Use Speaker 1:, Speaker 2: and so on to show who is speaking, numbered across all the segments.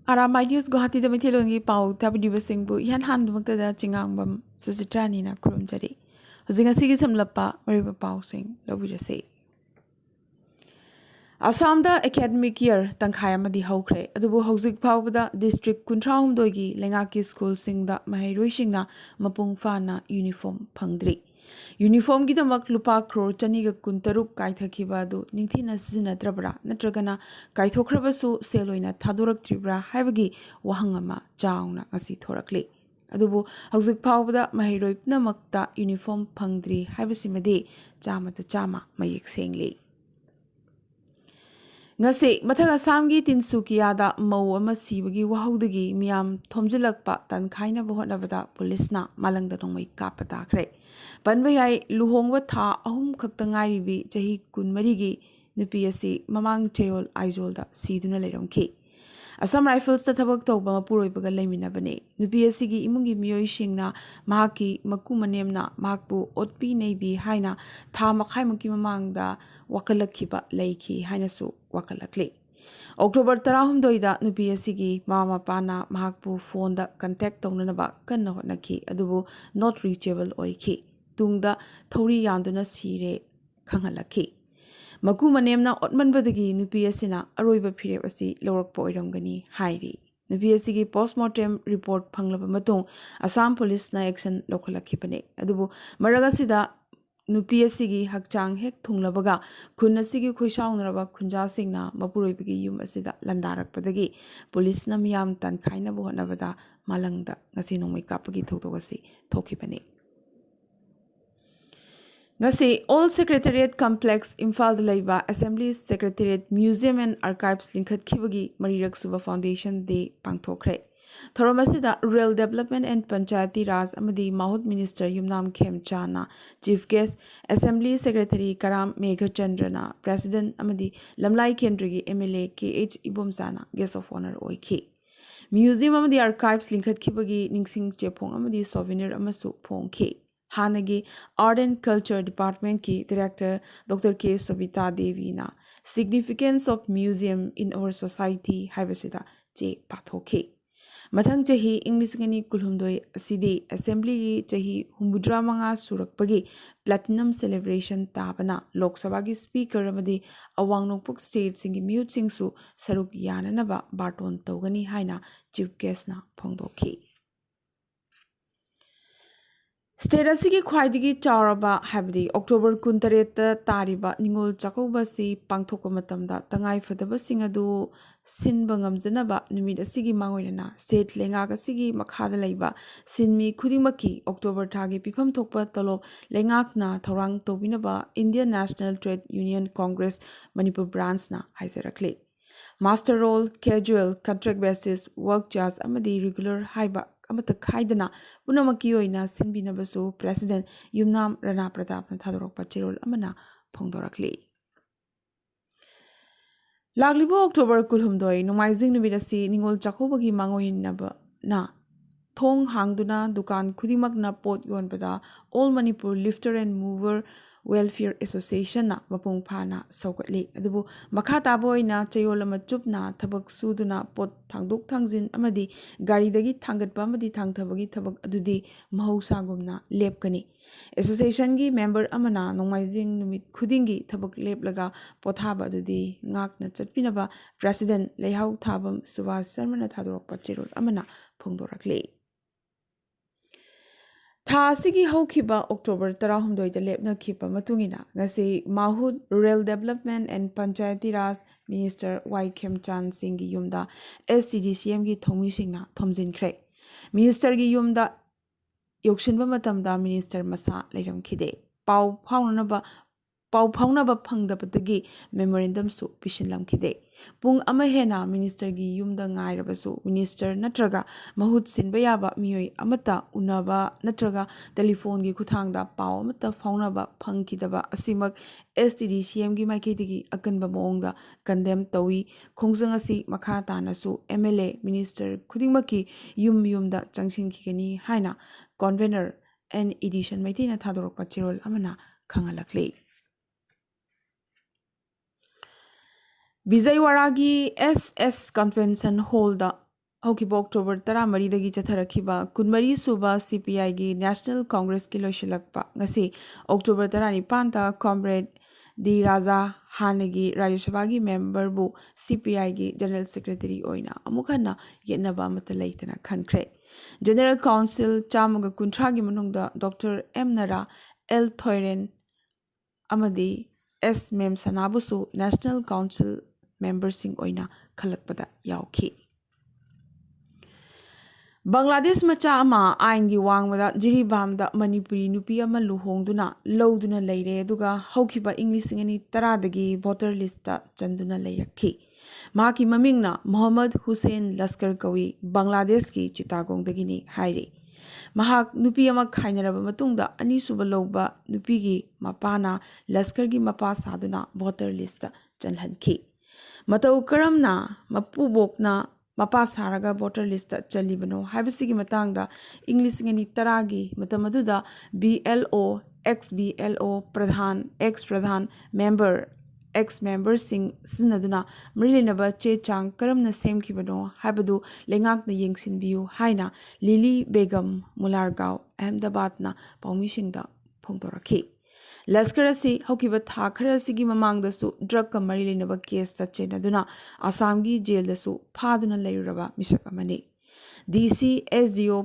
Speaker 1: Arambai News Guwahati da Mithelongi Pau Tabdiba Singbu Yan Handmakta Chingangbam Susitrani na Kurumjari. Huzingasigi Samlapa Mariba Pau Sing Lobujase. Assamda academic year Tankhayamadi Hokre, Adubu Hosik Pawda District Kuntraum Dogi, Lengaki School Singda Mahiruishingna Mapung Fana Uniform Pangdri. Uniform gidamak lupa crore chaniga kuntaruk kaithakibadu ningthina sizinadrabra natragana kaithokrabasu seloina thadoraktribra haibagi wahangama chauna ngasi thorakli adubu hauzik phawbada mahiroi pnamakta uniform phangdri haibasimadi chamata chama mayek sengli ngase mathang Assamgi Tinsukiada mau ama sibagi wahaudagi miyam thomjilakpa tankhaina bohonabada pulisna malangda nongmai kapata khre Panbayai luhongwa tha ahum khaktangai jahi kunmarigi nupi asi mamang chayol aizolda siduna leirongki Assam Rifles ta thabak tawba mapuroibaga leiminabane nupi asigi imungi miyoi singna mahaki makumanemna mahakbu otpi neibi haina tha makhai maki mamangda wakalakhiba leiki haina su wakalakli October 13 da nupi asigi mama pana mahakbu phone da contact tawnanaba kanna hotnaki adubu not reachable oiki tungda thori yanduna sire khangalaki maku manemna otmanbadagi nupi asina aroiba phirep asi lawrakpa oiramgani hairi nupi asigi postmortem report phanglaba matung Assam police na action lokhalakipane adubu maragasida nupi asigi hakchang hek thunglabaga khun asigi khoisaungraba khunja singna mapuroibagi yum asida landarakpadagi police na miyam tankhaina bohnabada malangda ngasi nongmai kapagi thokdogasi thokipane Ngasi All Secretariat Complex Imphal Laiba Assembly Secretariat Museum and Archives Linkhat Khibagi Marirak Suba Foundation Day Pangthokre. Thoromasida Rural Development and Panchayati Raj Amadi Mahut Minister Yumnam Khemchana Chief Guest Assembly Secretary Karam Megha Chandrana President Amadi Lamlai Kendrigi MLA KH Ibomsana Guest of Honor Oiki. Museum Amadi Archives Linkhat Khibagi Ningsing Chepong Amadi Souvenir Amasu Pongki. Hanagi Art and Culture Department ki Director Dr. K. Sobita Devi na Significance of Museum in Our Society haibasida che pathoki. Mathang chahi English ngani kulhumdoi asidi Assembly chahi humbudra manga surakpagi Platinum Celebration tabana Lok Sabha gi Speaker amadi Awang Nokpuk State singi mute singsu saruk yananaba baton tawgani haina Chief Guest na phongdokhi. State asigi khwaidigi chauraba habdi October 18 tariba ningol chakauba si pangthokpa matamda tangai fadaba singadu sinba ngamjanaba numit asigi mangoinana state lenga asigi makhada leiba sinmi khudimaki October thagi pifam thokpa tolop lengakna thorang tobinaba Indian National Trade Union Congress Manipur branch na haisarakle master role casual contract basis work charge amadi regular haiba amata khaidana punamaki oina sinbinabasu President Yumnam Rana Pratap na thadorokpa chirol amana phongdorakli Laglibo October kulhumdoi numaizing numidasi ningol chakobagi mangoinaba na thong hangduna dukan khudimakna pot yonbada All Manipur Lifter and Mover Welfare Association na mapung phana saukatli adubu makha taboina chayolama chupna thabak suduna pot thangdok thangjin amadi gari dagi thangatpa amadi thangthabagi thabak adudi mahausagumna lepkani association gi member amana nongmaijing numit khudingi thabak leplaga pothaba adudi ngakna chatpinaba president leihau thabam Subhas Sharma na thadorokpa chirol amana phongdorakli Thasigi Hokiba October 13 da lepna khipa matungina ngasi Mahut Rural Development and Panchayati Raj Minister Y Khemchan Singh gi yumda SCDCM gi thomi singna thomjinkhre Minister gi yumda yokshinba matamda Minister masa leiramkhide pau phaunaba phangdabadagi memorandum su pishinlamkhide pung amahena minister gi yumda ngairabasu minister natraga mahut sinba yaba miyoi amata unaba natraga telephone gi khuthangda pau amata phaunaba phangkidaba asimak STDCM gi maikidigi akanba moongda condemn tawi khongjang asi makha tanasu MLA minister khudingmaki yumda changsinkhigani haina convener and edition maitina thadorokpa chirol amana khangalakli Vijayawada SS Convention Hall da ꯍꯧꯈꯤꯕ October 13ꯗꯒꯤ ꯆꯠꯊꯔꯛꯈꯤꯕ 23ꯁꯨꯕ CPIꯒꯤ national ꯀꯣꯡꯒ꯭ꯔꯦꯁꯀꯤ ꯂꯣꯏꯁꯤꯜꯂꯛꯄ ꯉꯁꯤ October 19ꯗ ꯀꯣꯝꯔꯦꯗ ꯗꯤ ꯔꯥꯖꯥ ꯍꯥꯟꯅꯒꯤ ꯔꯥꯖ꯭ꯌ ꯁꯚꯥꯒꯤ ꯃꯦꯝꯕꯔꯕꯨ CPIꯒꯤ general secretary ꯑꯣꯏꯅ ꯑꯃꯨꯛ ꯍꯟꯅ ꯌꯦꯠꯅꯕ ꯑꯃꯠꯇ ꯂꯩꯇꯅ ꯈꯟꯈ꯭ꯔꯦ꯫ ꯖꯦꯅꯔꯦꯜ ꯀꯥꯎꯟꯁꯤꯜ 130ꯒꯤ ꯃꯅꯨꯡꯗ ꯗꯣꯛꯇꯔ M. ꯅꯔꯥ, L. ꯊꯣꯏꯔꯦꯟ ꯑꯃꯗꯤ S. ꯃꯦꯝꯁꯅꯥꯕꯨꯁꯨ ꯅꯦꯁꯅꯦꯜ ꯀꯥꯎꯟꯁꯤꯜ ꯃꯦꯝꯕꯔꯁꯤꯡ ꯑꯣꯏꯅ ꯈꯜꯂꯛꯄꯗ ꯌꯥꯎꯈꯤ꯫ ꯕꯪꯒ꯭ꯂꯥꯗꯦश ꯃꯆꯥ ꯑꯃ ꯑꯥꯏꯟꯒꯤ ꯋꯥꯡꯃꯗ ꯖꯤꯔꯤꯕꯥꯝꯗ ꯃꯅꯤꯄꯨꯔꯤ ꯅꯨꯄꯤ ꯑꯃ ꯂꯨꯍꯣꯡꯗꯨꯅ ꯂꯧꯗꯨꯅ ꯂꯩꯔꯦ ꯑꯗꯨꯒ ꯍꯧꯈꯤꯕ ꯏꯪ 2010ꯗꯒꯤ ꯚꯣꯇꯔ ꯂꯤꯁꯇ ꯆꯟꯗꯨꯅ ꯂꯩꯔꯛꯈꯤ꯫ ꯃꯍꯥꯛꯀꯤ ꯃꯃꯤꯡꯅ ꯃꯣꯍꯝꯃꯗ ꯍꯨꯁꯦꯟ ꯂꯁꯀꯔ ꯀꯧꯏ, ꯕꯪꯒ꯭ꯂꯥꯗꯦशꯀꯤ ꯆꯤꯇꯥꯒꯣꯡꯗꯒꯤꯅꯤ ꯍꯥꯏꯔꯤ꯫ ꯃꯍꯥꯛ ꯅꯨꯄꯤ ꯑꯃ ꯈꯥꯏꯅꯔꯕ ꯃꯇꯨꯡꯗ ꯑꯅꯤꯁꯨꯕ ꯂꯧꯕ ꯅꯨꯄꯤꯒꯤ ꯃꯄꯥꯅ ꯂꯁꯀꯔꯒꯤ ꯃꯄꯥ ꯁꯥꯗꯨꯅ ꯚꯣꯇꯔ ꯂꯤꯁꯇ ꯆꯜꯍꯟꯈꯤ꯫ ꯃꯇꯧ ꯀꯔꯝꯅ ꯃꯄꯨꯕꯣꯛꯅ ꯃꯄꯥ ꯁꯥꯔꯒ ꯚꯣꯇꯔ ꯂꯤꯁꯇ ꯆꯜꯂꯤꯕꯅꯣ ꯍꯥꯏꯕꯁꯤꯒꯤ ꯃꯇꯥꯡꯗ ꯏꯪ 2010ꯒꯤ ꯃꯇꯝ ꯑꯗꯨꯗ BLO, ex-BLO, ꯄ꯭ꯔꯙꯥꯟ, ex-ꯄ꯭ꯔꯙꯥꯟ, ꯃꯦꯝꯕꯔ, ex-ꯃꯦꯝꯕꯔꯁꯤꯡ ꯁꯤꯖꯤꯟꯅꯗꯨꯅ ꯃꯔꯤ ꯂꯩꯅꯕ ꯆꯦ ꯆꯥꯡ ꯀꯔꯝꯅ ꯁꯦꯝꯈꯤꯕꯅꯣ ꯍꯥꯏꯕꯗꯨ ꯂꯩꯉꯥꯛꯅ ꯌꯦꯡꯁꯤꯟꯕꯤꯌꯨ ꯍꯥꯏꯅ ꯂꯤꯂꯤ ꯕꯦꯒꯝ, ꯃꯨꯂꯥꯔꯒꯥꯎ, ꯑꯍꯃꯗꯥꯕꯥꯗꯅ ꯄꯥꯎꯃꯤꯁꯤꯡꯗ ꯐꯣꯡꯗꯣꯔꯛꯈꯤ꯫ ꯂꯁꯀꯔ ꯑꯁꯤ ꯍꯧꯈꯤꯕ ꯊꯥ ꯈꯔꯁꯤꯒꯤ ꯃꯃꯥꯡꯗꯁꯨ ꯗ꯭ꯔꯒꯀ ꯃꯔꯤ ꯂꯩꯅꯕ ꯀꯦꯁꯇ ꯆꯦꯟꯅꯗꯨꯅ ꯑꯁꯥꯝꯒꯤ ꯖꯦꯜꯗꯁꯨ ꯐꯥꯗꯨꯅ ꯂꯩꯔꯨꯔꯕ ꯃꯤꯁꯛ ꯑꯃꯅꯤ꯫ DC SDO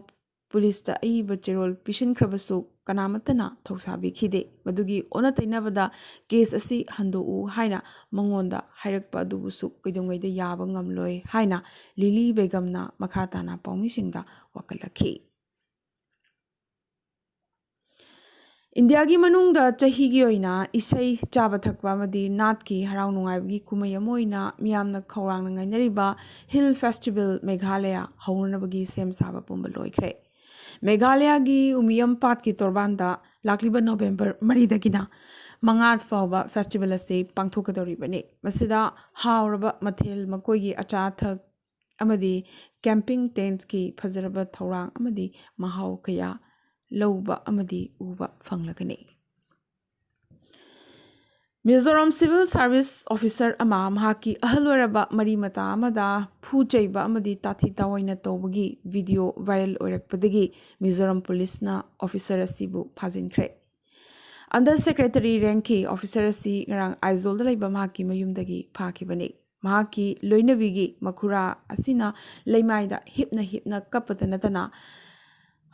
Speaker 1: ꯄꯨꯂꯤꯁꯇ ꯑꯏꯕ ꯆꯦꯔꯣꯜ ꯄꯤꯁꯤꯟꯈ꯭ꯔꯕꯁꯨ ꯀꯅꯥꯃꯠꯇꯅ ꯊꯧꯁꯥꯕꯤꯈꯤꯗꯦ꯫ ꯃꯗꯨꯒꯤ ꯑꯣꯟꯅ ꯇꯩꯅꯕꯗ ꯀꯦꯁ ꯑꯁꯤ ꯍꯟꯗꯣꯛꯎ ꯍꯥꯏꯅ ꯃꯉꯣꯟꯗ ꯍꯥꯏꯔꯛꯄ ꯑꯗꯨꯕꯨꯁꯨ ꯀꯩꯗꯧꯉꯩꯗ ꯌꯥꯕ ꯉꯝꯂꯣꯏ ꯍꯥꯏꯅ ꯂꯤꯂꯤ ꯕꯦꯒꯝꯅ ꯃꯈꯥ ꯇꯥꯅ ꯄꯥꯎꯃꯤꯁꯤꯡꯗ ꯋꯥꯀꯠꯂꯛꯈꯤ꯫ ꯏꯟꯗꯤꯌꯥꯒꯤ ꯃꯅꯨꯡꯗ ꯆꯍꯤꯒꯤ ꯑꯣꯏꯅ ꯏꯁꯩ, ꯆꯥꯕ ꯊꯛꯄ ꯑꯃꯗꯤ ꯅꯥꯠꯀꯤ ꯍꯔꯥꯎ ꯅꯨꯡꯉꯥꯏꯕꯒꯤ ꯀꯨꯝꯃꯩ ꯑꯃ ꯑꯣꯏꯅ ꯃꯤꯌꯥꯝꯅ ꯈꯧꯔꯥꯡꯅ ꯉꯥꯏꯅꯔꯤꯕ ꯍꯤꯜ ꯐꯦꯁꯇꯤꯚꯦꯜ ꯃꯦꯘꯥꯂꯌꯥ ꯍꯧꯅꯅꯕꯒꯤ ꯁꯦꯝ ꯁꯥꯕ ꯄꯨꯝꯕ ꯂꯣꯏꯈ꯭ꯔꯦ꯫ ꯃꯦꯘꯥꯂꯌꯥꯒꯤ ꯎꯃꯤꯌꯝ ꯄꯥꯠꯀꯤ ꯇꯣꯔꯕꯥꯟꯗ ꯂꯥꯛꯂꯤꯕ ꯅꯣꯚꯦꯝꯕꯔ 4ꯗꯒꯤꯅ 5 ꯐꯥꯎꯕ ꯐꯦꯁꯇꯤꯚꯦꯜ ꯑꯁꯤ ꯄꯥꯡꯊꯣꯛꯀꯗꯧꯔꯤꯕꯅꯤ꯫ ꯃꯁꯤꯗ ꯍꯥꯎꯔꯕ ꯃꯊꯦꯜ ꯃꯀꯣꯏꯒꯤ ꯑꯆꯥ ꯑꯊꯛ ꯑꯃꯗꯤ ꯀꯦꯝꯄꯤꯡ ꯇꯦꯟꯠꯀꯤ ꯐꯖꯔꯕ ꯊꯧꯔꯥꯡ ꯑꯃꯗꯤ ꯃꯍꯥꯎ ꯀꯌꯥ ꯂꯧꯕ ꯑꯃꯗꯤ ꯎꯕ ꯐꯪꯂꯒꯅꯤ꯫ ꯃꯤꯖꯣꯔꯥꯝ ꯁꯤꯚꯤꯜ ꯁꯥꯔꯚꯤꯁ ꯑꯣꯐꯤꯁꯔ ꯑꯃ ꯃꯍꯥꯛꯀꯤ ꯑꯍꯜ ꯑꯣꯏꯔꯕ ꯃꯔꯤ ꯃꯇꯥ ꯑꯃꯗ ꯐꯨ ꯆꯩꯕ ꯑꯃꯗꯤ ꯇꯥꯊꯤ ꯇꯥꯑꯣꯏꯅ ꯇꯧꯕꯒꯤ ꯚꯤꯗꯤꯑꯣ ꯚꯥꯏꯔꯦꯜ ꯑꯣꯏꯔꯛꯄꯗꯒꯤ ꯃꯤꯖꯣꯔꯥꯝ ꯄꯨꯂꯤꯁꯅ ꯑꯣꯐꯤꯁꯔ ꯑꯁꯤꯕꯨ ꯐꯥꯖꯤꯟꯈ꯭ꯔꯦ꯫ ꯑꯟꯗꯔ ꯁꯦꯀ꯭ꯔꯦꯇꯔꯤ ꯔꯦꯡꯛꯀꯤ ꯑꯣꯐꯤꯁꯔ ꯑꯁꯤ ꯉꯔꯥꯡ ꯑꯥꯏꯖꯣꯜꯗ ꯂꯩꯕ ꯃꯍꯥꯛꯀꯤ ꯃꯌꯨꯝꯗꯒꯤ ꯐꯥꯈꯤꯕꯅꯤ꯫ ꯃꯍꯥꯛꯀꯤ ꯂꯣꯏꯅꯕꯤꯒꯤ ꯃꯈꯨꯔꯥ ꯑꯁꯤꯅ ꯂꯩꯃꯥꯏꯗ ꯍꯤꯞꯅ ꯍꯤꯞꯅ ꯀꯞꯄꯇ ꯅꯠꯇꯅ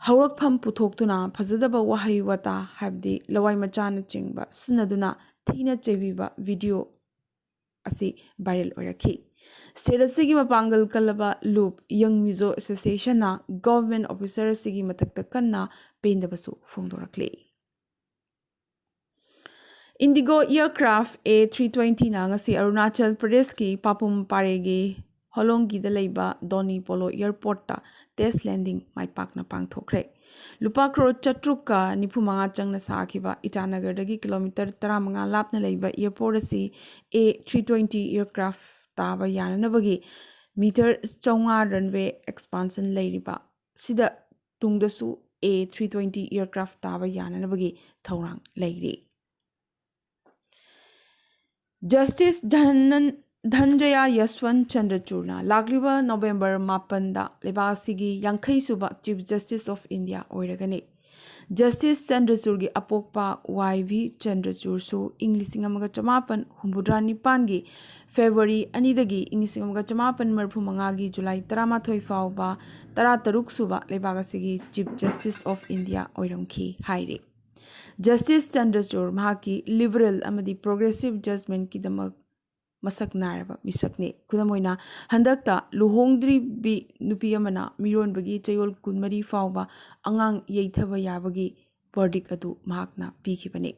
Speaker 1: ꯍꯧꯔꯛꯐꯝ ꯄꯨꯊꯣꯛꯇꯨꯅ ꯐꯖꯗꯕ ꯋꯥꯍꯩ ꯋꯥꯇꯥ ꯍꯥꯏꯕꯗꯤ ꯂꯋꯥꯏ ꯃꯆꯥꯅꯆꯤꯡꯕ ꯁꯤꯖꯤꯟꯅꯗꯨꯅ ꯊꯤꯅ ꯆꯩꯕꯤꯕ ꯚꯤꯗꯤꯑꯣ ꯑꯁꯤ ꯚꯥꯏꯔꯦꯜ ꯑꯣꯏꯔꯛꯈꯤ꯫ ꯁ꯭ꯇꯦꯠ ꯑꯁꯤꯒꯤ ꯃꯄꯥꯡꯒꯜ ꯀꯜꯂꯕ ꯂꯨꯞ ꯌꯪ ꯃꯤꯖꯣ ꯑꯦꯁꯣꯁꯤꯌꯦꯁꯟꯅ ꯒꯚꯔꯟꯃꯦꯟꯠ ꯑꯣꯐꯤꯁꯔ ꯑꯁꯤꯒꯤ ꯃꯊꯛꯇ ꯀꯟꯅ ꯄꯦꯟꯗꯕꯁꯨ ꯐꯣꯡꯗꯣꯔꯛꯂꯤ꯫ ꯏꯟꯗꯤꯒꯣ ꯏꯌꯔꯀ꯭ꯔꯥꯐꯠ A320ꯅ ꯉꯁꯤ ꯑꯔꯨꯅꯥꯆꯜ ꯄ꯭ꯔꯗꯦꯁꯀꯤ ꯄꯥꯄꯨꯝ ꯄꯥꯔꯦꯒꯤ ꯍꯣꯂꯣꯡꯒꯤꯗ ꯂꯩꯕ ꯗꯣꯅꯤ ꯄꯣꯂꯣ ꯏꯌꯔꯄꯣꯔꯠꯇ ꯇꯦꯁꯠ ꯂꯦꯟꯗꯤꯡ ꯃꯥꯏꯄꯥꯛꯅ ꯄꯥꯡꯊꯣꯛꯈ꯭ꯔꯦ꯫ ꯂꯨꯄꯥ ꯀ꯭ꯔꯣꯔ 795 ꯆꯪꯅ ꯁꯥꯈꯤꯕ ꯏꯇꯥꯅꯒꯔꯗꯒꯤ ꯀꯤꯂꯣꯃꯤꯇꯔ 15 ꯂꯥꯞꯅ ꯂꯩꯕ ꯏꯌꯔꯄꯣꯔꯠ ꯑꯁꯤ A320 ꯏꯌꯔꯀ꯭ꯔꯥꯐꯠ ꯇꯥꯕ ꯌꯥꯅꯅꯕꯒꯤ ꯃꯤꯇꯔ 900 ꯔꯟꯋꯦ ꯑꯦꯛꯁꯄꯥꯟꯁꯟ ꯂꯩꯔꯤꯕ ꯁꯤꯗ ꯇꯨꯡꯗꯁꯨ A320 ꯏꯌꯔꯀ꯭ꯔꯥꯐꯠ ꯇꯥꯕ ꯌꯥꯅꯅꯕꯒꯤ ꯊꯧꯔꯥꯡ ꯂꯩꯔꯤ꯫ ꯖꯁꯇꯤꯁ ꯙꯅꯟꯖꯌ ꯌꯁꯋꯟꯠ ꯆꯟꯗ꯭ꯔꯆꯨꯔꯅ ꯂꯥꯛꯂꯤꯕ ꯅꯣꯚꯦꯝꯕꯔ 9ꯗ ꯂꯩꯕꯥꯛ ꯑꯁꯤꯒꯤ 50ꯁꯨꯕ ꯆꯤꯐ ꯖꯁꯇꯤꯁ ꯑꯣꯐ ꯏꯟꯗꯤꯌꯥ ꯑꯣꯏꯔꯒꯅꯤ꯫ ꯖꯁꯇꯤꯁ ꯆꯟꯗ꯭ꯔꯆꯨꯔꯒꯤ ꯑꯄꯣꯛꯄ YV ꯆꯟꯗ꯭ꯔꯆꯨꯔꯁꯨ ꯏꯪ 1969ꯒꯤ ꯐꯦꯕ꯭ꯔꯨꯋꯥꯔꯤ 2ꯗꯒꯤ ꯏꯪ 1965ꯒꯤ ꯖꯨꯂꯥꯏ 13 ꯐꯥꯎꯕ 13ꯁꯨꯕ ꯂꯩꯕꯥꯛ ꯑꯁꯤꯒꯤ ꯆꯤꯐ ꯖꯁꯇꯤꯁ ꯑꯣꯐ ꯏꯟꯗꯤꯌꯥ ꯑꯣꯏꯔꯝꯈꯤ ꯍꯥꯏꯔꯤ꯫ ꯖꯁꯇꯤꯁ ꯆꯟꯗ꯭ꯔꯆꯨꯔ ꯃꯍꯥꯛꯀꯤ ꯂꯤꯕꯔꯦꯜ ꯑꯃꯗꯤ ꯄ꯭ꯔꯣꯒ꯭ꯔꯦꯁꯤꯚ ꯖꯖꯃꯦꯟꯠꯀꯤꯗꯃꯛ ꯃꯁꯛ ꯅꯥꯏꯔꯕ ꯃꯤꯁꯛꯅꯤ꯫ ꯈꯨꯗꯝ ꯑꯣꯏꯅ ꯍꯟꯗꯛꯇ ꯂꯨꯍꯣꯡꯗ꯭ꯔꯤꯕꯤ ꯅꯨꯄꯤ ꯑꯃꯅ ꯃꯤꯔꯣꯟꯕꯒꯤ ꯆꯌꯣꯜ 24 ꯐꯥꯎꯕ ꯑꯉꯥꯡ ꯌꯩꯊꯕ ꯌꯥꯕꯒꯤ ꯚꯔꯗꯤꯛ ꯑꯗꯨ ꯃꯍꯥꯛꯅ ꯄꯤꯈꯤꯕꯅꯤ꯫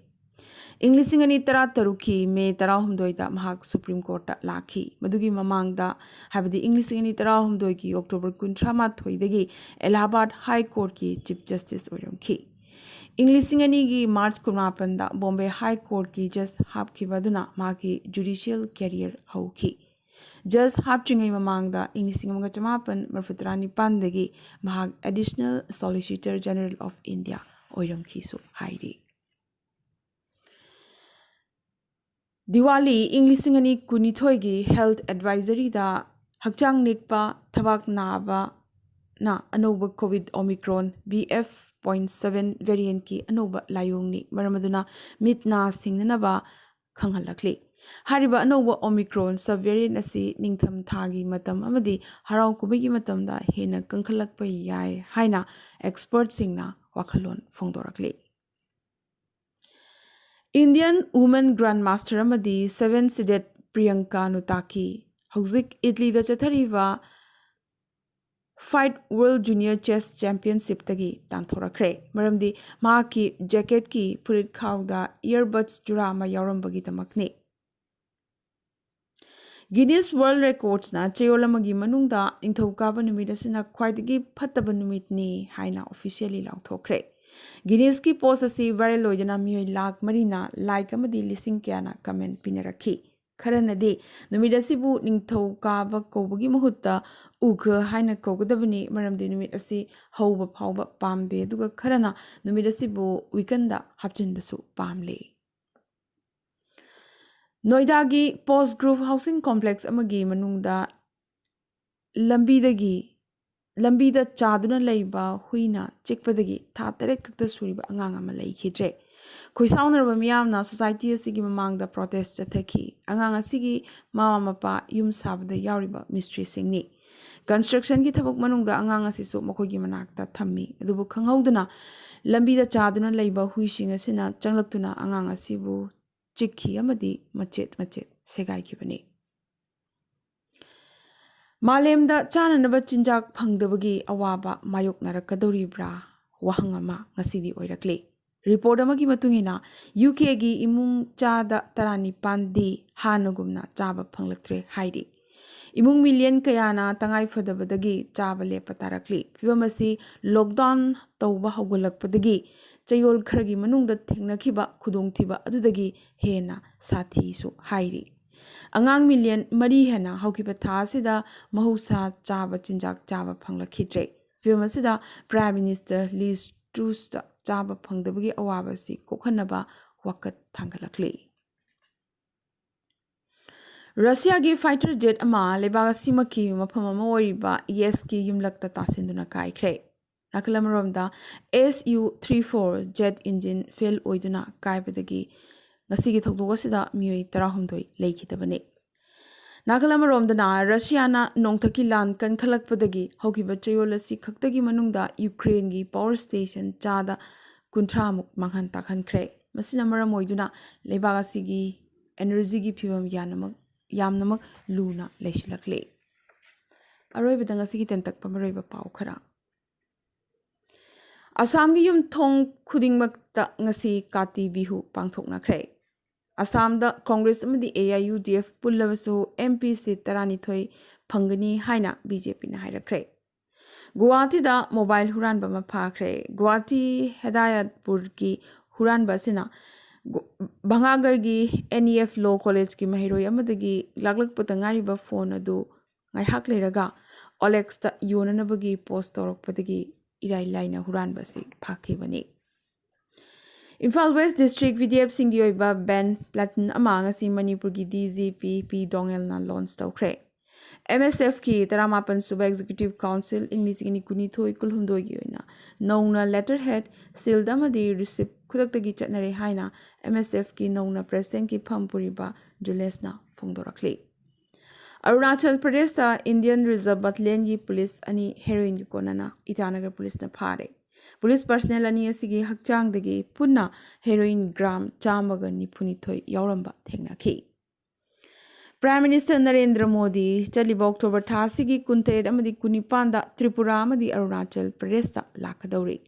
Speaker 1: ꯏꯪ 2016ꯀꯤ ꯃꯦ 18ꯗ ꯃꯍꯥꯛ ꯁꯨꯄ꯭ꯔꯤꯝ ꯀꯣꯔꯠꯇ ꯂꯥꯛꯈꯤ꯫ ꯃꯗꯨꯒꯤ ꯃꯃꯥꯡꯗ ꯍꯥꯏꯕꯗꯤ ꯏꯪ 2018ꯒꯤ ꯑꯣꯛꯇꯣꯕꯔ 38ꯗꯒꯤ ꯑꯦꯂꯥꯍꯥꯕꯥꯗ ꯍꯥꯏ ꯀꯣꯔꯠꯀꯤ ꯆꯤꯐ ꯖꯁꯇꯤꯁ ꯑꯣꯏꯔꯝꯈꯤ꯫ ꯏꯪ 2002ꯒꯤ ꯃꯥꯔꯆ 18ꯗ ꯕꯣꯝꯕꯦ ꯍꯥꯏ ꯀꯣꯔꯠꯀꯤ ꯖꯖ ꯍꯥꯞꯈꯤꯕ ꯑꯗꯨꯅ ꯃꯍꯥꯛꯀꯤ ꯖꯨꯗꯤꯁꯤꯌꯦꯜ ꯀꯦꯔꯤꯌꯔ ꯍꯧꯈꯤ꯫ ꯖꯖ ꯍꯥꯞꯇ꯭ꯔꯤꯉꯩ ꯃꯃꯥꯡꯗ ꯏꯪ 1939ꯗꯒꯤ ꯃꯍꯥꯛ ꯑꯦꯗꯤꯁꯅꯦꯜ ꯁꯣꯂꯤꯁꯤꯇꯔ ꯖꯦꯅꯔꯦꯜ ꯑꯣꯐ ꯏꯟꯗꯤꯌꯥ ꯑꯣꯏꯔꯝꯈꯤꯁꯨ ꯍꯥꯏꯔꯤ꯫ ꯗꯤꯋꯥꯂꯤ ꯏꯪ 2012ꯒꯤ health ꯑꯦꯗꯚꯥꯏꯖꯔꯤꯗ Hakchang nikpa thabak naba na anova COVID Omicron BF.7 variant ki anova layongni maramaduna mitna singnanaba khanghalakli. Hariba anova Omicron subvariant asi ningtham thagi matam amadi harau kubigi matamda hena kankhalakpa yai haina expert singna wakhalon phongdorakli. Indian woman grandmaster amadi 7-seeded Priyanka Nutaki hauzik Italy da chathariba Fight World Junior Chess Championship tagi tanthorakre maramdi maki jacket ki purit khawda earbuds jurama yaurambagi tamakni. Guinness World Records na chayolamagi manungda ningthokaba numit asina khwaidagi phattaba numit ni haina officially lauthokre. Guinness ki post asi viral loidana miyoi lakh marina like amadi lising kyana comment pinarakhi. Kharanadi numit asibu ningthokaba kobagi mahutta ukha haina kogadabani maramdi numit asi hauba phauba pamde aduga kharana numit asibu weekenda hapchinbasu pamle. Noidagi Post Grove Housing Complex amagi manungda lambida chaduna leiba huina chikpadagi tha tarek kakta suriba angang ama leikhidre. Khoisaunarba miyamna society asigi mamangda protest chathaki angang asigi mama mapa yum sabada yauriba mystery singni. Construction ki thabak manungda angang asisu makogi manakta thammi adubu khanghauduna lambida chaduna leiba huising asina changlaktuna angang asibu chikhi amadi machet segai kibani. Malemda chananaba chinjak phangdabagi awaba mayok narakadoribra wahang ama ngasidi oirakli. Report amagi matungina UK gi imung chada tarani pandi hanagumna chaba phanglaktre haidi. Imung million kayana tangai fadabadagi chaba lepa tarakli. Pibamasi lockdown tawba hawgulakpadagi chayol kharagi manungda thengnakiba khudongthiba adudagi hena sathi su hairi. Angang million mari hena haukiba thasida mahusa chaba chinjak chaba phanglakhidre. Pibamasiда Prime Minister Liz Truss da chaba phangdabagi awabasi kokhanaba wakat thangalakli. Russia gi fighter jet ama lebaga simaki mafam ama oriba yes ki yumlakta tasinduna kaikre. Nakalamaramda Su-34 jet engine fail oiduna kaibadagi ngasigi thokdogasida miyoi 12 leikhitabani. Nakalamaramdana Russia na nongthaki lan kan khalakpadagi haukiba chayolasi khaktagi manungda Ukraine gi power station chada kuntramuk manghan takhankre. Masina maram oiduna lebagasigi energy gi phibam yamnamak luna leisilakle. Aroibada ngasigi tentakpa maroiba pau khara. Assam gi yum thong khudingmakta ngasi kati bihu pangthoknakre. Assam da Congress amadi AIUDF pullabasu MP seat 12 phangani haina BJP na hairakre. Guwahati da mobile huranba maphakre. Guwahati Hedayatpur ki huranba sina Bhangagar gi NEF Law College ki mahiroi amadagi laglakpata ngariba phone adu ngaihak leiraga Olex ta yonanabagi post torokpadagi irai laina huranba si phakibani. Imphal West District VDF Singh gi oiba Ben Platin amanga si Manipur gi DGP P Dongel na launch tawkre. MSF ki 18 suba Executive Council English gi kuni thoi kulhumdoi gi oina nauna letterhead sealed amadi receipt khudaktagi chatnare haina MSF ki nauna president ki phampuriba Julesna phongdorakli. Arunachal Pradesh sa Indian Reserve Battalion gi police ani heroin gi konana Itanagar police na phare. Police personnel ani asigi hakchangdagi punna heroin gram chamaga nipunithoi yauramba thengnakhi. Prime Minister Narendra Modi chaliba October thasigi kuntered amadi kunipanda Tripura amadi Arunachal Pradesh ta lakadauri.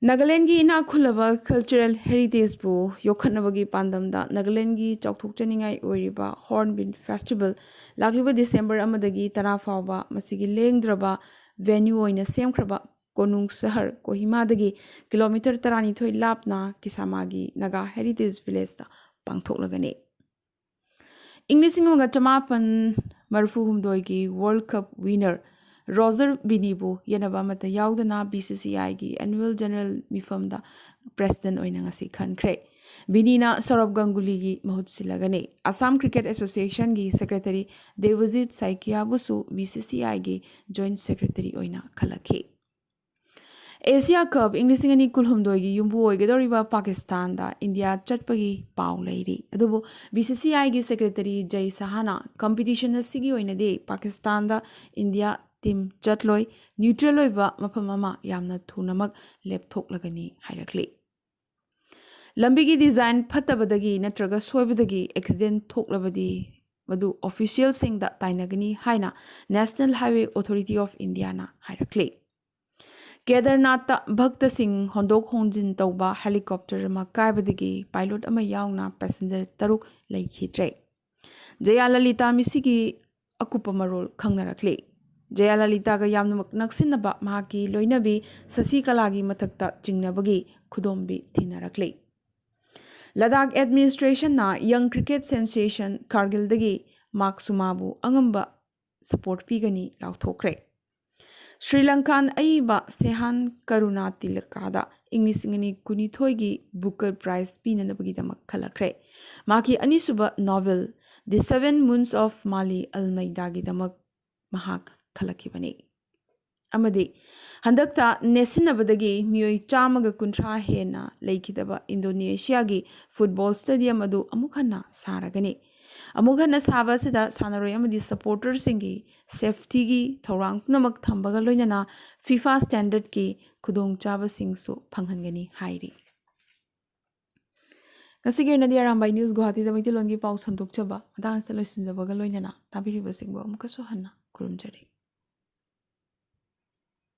Speaker 1: Nagaland gi ina khulaba cultural heritage bu yokhanabagi pandamda Nagaland gi chauthokchaningai oiriba Hornbill Festival lakliba December amadagi tara fawba masigi lengdraba venue oina semkhraba Konung Sahar Kohima dagi kilometer 12 lapna Kisamagi Naga Heritage Village ta pangthoklagani. English Singaga Chamapan Marfu Humdoi gi World Cup winner Roger Binibu Yanaba Mata Yaudana BCCI gi Annual General Mifamda President Oinangasi Khankre. ꯕꯤꯅꯤꯅ ꯁꯧꯔꯕ ꯒꯪꯒꯨꯂꯤꯒꯤ ꯃꯍꯨꯠ ꯁꯤꯜꯂꯒꯅꯤ꯫ Assam cricket ꯑꯦꯁꯣꯁꯤꯌꯦꯁꯟꯒꯤ secretary Debajit ꯁꯥꯏꯀꯤꯌꯥꯕꯨꯁꯨ ꯕꯤꯁꯤꯁꯤꯑꯥꯏꯒꯤ joint secretary ꯑꯣꯏꯅ ꯈꯜꯂꯛꯈꯤ꯫ एशिया कप ꯏꯪ 2019ꯒꯤ ꯌꯨꯝꯕꯨ ꯑꯣꯏꯒꯗꯧꯔꯤꯕ ꯄꯥꯀꯤꯁꯇꯥꯟꯗ ꯏꯟꯗꯤꯌꯥ ꯆꯠꯄꯒꯤ ꯄꯥꯎ ꯂꯩꯔꯤ꯫ ꯑꯗꯨꯕꯨ ꯕꯤꯁꯤꯁꯤꯑꯥꯏꯒꯤ ꯁꯦꯀ꯭ꯔꯦꯇꯔꯤ ꯖꯩ ꯁꯥꯍꯅ ꯀꯝꯄꯤꯇꯤꯁꯟ ꯑꯁꯤꯒꯤ ꯑꯣꯏꯅꯗꯤ ꯄꯥꯀꯤꯁꯇꯥꯟꯗ ꯏꯟꯗꯤꯌꯥ ꯇꯤꯝ ꯆꯠꯂꯣꯏ, ꯅ꯭ꯌꯨꯇ꯭ꯔꯦꯜ ꯑꯣꯏꯕ ꯃꯐꯝ ꯑꯃ ꯌꯥꯝꯅ ꯊꯨꯅꯃꯛ ꯂꯦꯞꯊꯣꯛꯂꯒꯅꯤ ꯍꯥꯏꯔꯛꯂꯤ꯫ ꯂꯝꯕꯤꯒꯤ ꯗꯤꯖꯥꯏꯟ ꯐꯠꯇꯕꯗꯒꯤ ꯅꯠꯇ꯭ꯔꯒ ꯁꯣꯏꯕꯗꯒꯤ ꯑꯦꯛꯁꯤꯗꯦꯟ ꯊꯣꯛꯂꯕꯗꯤ ꯃꯗꯨ ꯑꯣꯐꯤꯁꯤꯌꯦꯜꯁꯤꯡꯗ ꯇꯥꯏꯅꯒꯅꯤ ꯍꯥꯏꯅ ꯅꯦꯁꯅꯦꯜ ꯍꯥꯏꯋꯦ ꯑꯣꯊꯣꯔꯤꯇꯤ ꯑꯣꯐ ꯏꯟꯗꯤꯌꯥꯅ ꯍꯥꯏꯔꯛꯂꯤ꯫ ꯀꯦꯗꯔꯅꯥꯊꯇ ꯚꯛꯇꯁꯤꯡ ꯍꯣꯟꯗꯣꯛ ꯍꯣꯟꯖꯤꯟ ꯇꯧꯕ ꯍꯦꯂꯤꯀꯣꯞꯇꯔ ꯑꯃ ꯀꯥꯏꯕꯗꯒꯤ ꯄꯥꯏꯂꯣꯠ ꯑꯃ ꯌꯥꯎꯅ ꯄꯦꯁꯦꯟꯖꯔ 6 ꯂꯩꯈꯤꯗ꯭ꯔꯦ꯫ ꯖꯌꯂꯂꯤꯇꯥ ꯃꯤꯁꯤꯒꯤ ꯑꯀꯨꯞꯄ ꯃꯔꯣꯜ ꯈꯪꯅꯔꯛꯂꯤ꯫ ꯖꯌꯂꯂꯤꯇꯥꯒ ꯌꯥꯝꯅꯃꯛ ꯅꯛꯁꯤꯟꯅꯕ ꯃꯍꯥꯛꯀꯤ ꯂꯣꯏꯅꯕꯤ ꯁꯁꯤꯀꯂꯥꯒꯤ ꯃꯊꯛꯇ ꯆꯤꯡꯅꯕꯒꯤ ꯈꯨꯗꯣꯝꯕꯤ ꯊꯤꯅꯔꯛꯂꯤ꯫ ꯂꯗꯥꯈ ꯑꯦꯗꯃꯤꯅꯤꯁꯇ꯭ꯔꯦꯁꯟꯅ ꯌꯪ ꯀ꯭ꯔꯤꯀꯦꯠ ꯁꯦꯟꯁꯦꯁꯟ ꯀꯥꯔꯒꯤꯜꯗꯒꯤ ꯃꯥꯛꯁꯨꯃꯥꯕꯨ ꯑꯉꯝꯕ ꯁꯄꯣꯔꯠ ꯄꯤꯒꯅꯤ ꯂꯥꯎꯊꯣꯛꯈ꯭ꯔꯦ꯫ ಶ್ರೀಲಂಕಾನ್ ꯑꯏꯕ ಸೆಹಾನ್ ಕರುಣಾತಿಲಕꯗ ꯏꯪ 2019ꯒꯤ ಬುಕರ್ ಪ್ರೈಸ್ ꯄꯤꯅꯅꯕꯒꯤꯗꯃꯛ ꯈꯜꯂꯛꯈ꯭ರೆ꯫ ꯃꯍꯥꯛꯀꯤ ꯑꯅꯤꯁꯨꯕ novel the 7 Moons of Mali ꯑꯜꯃꯩꯗꯥꯒꯤꯗꯃꯛ ꯃꯍꯥꯛ ꯈꯜꯂꯛꯈꯤꯕꯅꯤ꯫ ꯑꯃꯗꯤ ꯍꯟꯗꯛꯇ ꯅꯦꯠꯁꯤꯟꯅꯕꯗꯒꯤ ꯃꯤꯑꯣꯏ 150 ꯍꯦꯟꯅ ꯂꯩꯈꯤꯗꯕ ꯏꯟꯗꯣꯅꯦꯁꯤꯌꯥꯒꯤ ꯐꯨꯠꯕꯣꯜ ꯁ꯭ꯇꯦꯗꯤꯌꯝ ꯑꯗꯨ ꯑꯃꯨꯛ ꯍꯟꯅ ꯁꯥꯔꯒꯅꯤ꯫ ꯑꯃꯨꯛ ꯍꯟꯅ ꯁꯥꯕ ꯑꯁꯤꯗ ꯁꯥꯟꯅꯔꯣꯏ ꯑꯃꯗꯤ ꯁꯄꯣꯔꯇꯔꯁꯤꯡꯒꯤ ꯁꯦꯐꯇꯤꯒꯤ ꯊꯧꯔꯥꯡ ꯄꯨꯝꯅꯃꯛ ꯊꯝꯕꯒ ꯂꯣꯏꯅꯅ ꯐꯤꯐꯥ ꯁ꯭ꯇꯦꯟꯗꯔꯗꯀꯤ ꯈꯨꯗꯣꯡꯆꯥꯕꯁꯤꯡꯁꯨ ꯐꯪꯍꯟꯒꯅꯤ ꯍꯥꯏꯔꯤ꯫ ꯉꯁꯤꯒꯤ ꯑꯣꯏꯅꯗꯤ ꯑꯔꯥꯝꯕꯥꯏ ꯅ꯭ꯌꯨꯁ ꯒꯨꯋꯥꯍꯥꯇꯤꯗ ꯃꯩꯇꯩꯂꯣꯟꯒꯤ ꯄꯥꯎ ꯁꯟꯗꯣꯛꯆꯕ ꯃꯇꯥꯡ ꯑꯁꯤꯗ ꯂꯣꯏꯁꯤꯟꯖꯕꯒ ꯂꯣꯏꯅꯅ ꯇꯥꯕꯤꯔꯤꯕꯁꯤꯡꯕꯨ ꯑꯃꯨꯛꯀꯁꯨ ꯍꯟꯅ ꯈꯨꯔꯨꯝꯖꯔꯤ꯫